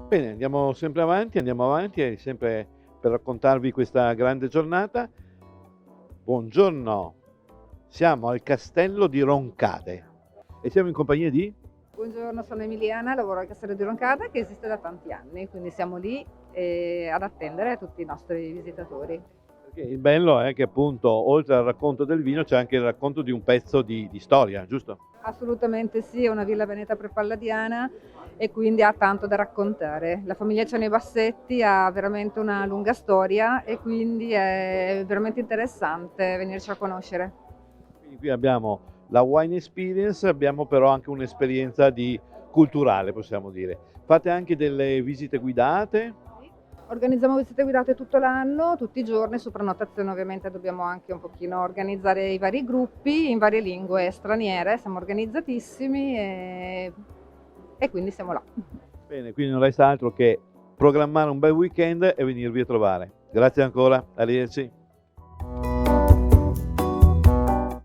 Bene, andiamo avanti e sempre per raccontarvi questa grande giornata. Buongiorno, siamo al castello di Roncade e siamo in compagnia di... Buongiorno, sono Emiliana, lavoro al Castello di Roncada che esiste da tanti anni, quindi siamo lì ad attendere tutti i nostri visitatori. Perché il bello è che appunto oltre al racconto del vino c'è anche il racconto di un pezzo di storia, giusto? Assolutamente sì, è una villa veneta prepalladiana e quindi ha tanto da raccontare. La famiglia Ciani Bassetti ha veramente una lunga storia e quindi è veramente interessante venirci a conoscere. Quindi qui abbiamo la wine experience, abbiamo però anche un'esperienza culturale, possiamo dire. Fate anche delle visite guidate? Organizziamo visite guidate tutto l'anno, tutti i giorni, su prenotazione ovviamente dobbiamo anche un pochino organizzare i vari gruppi in varie lingue straniere, siamo organizzatissimi e quindi siamo là. Bene, quindi non resta altro che programmare un bel weekend e venirvi a trovare. Grazie ancora, arrivederci.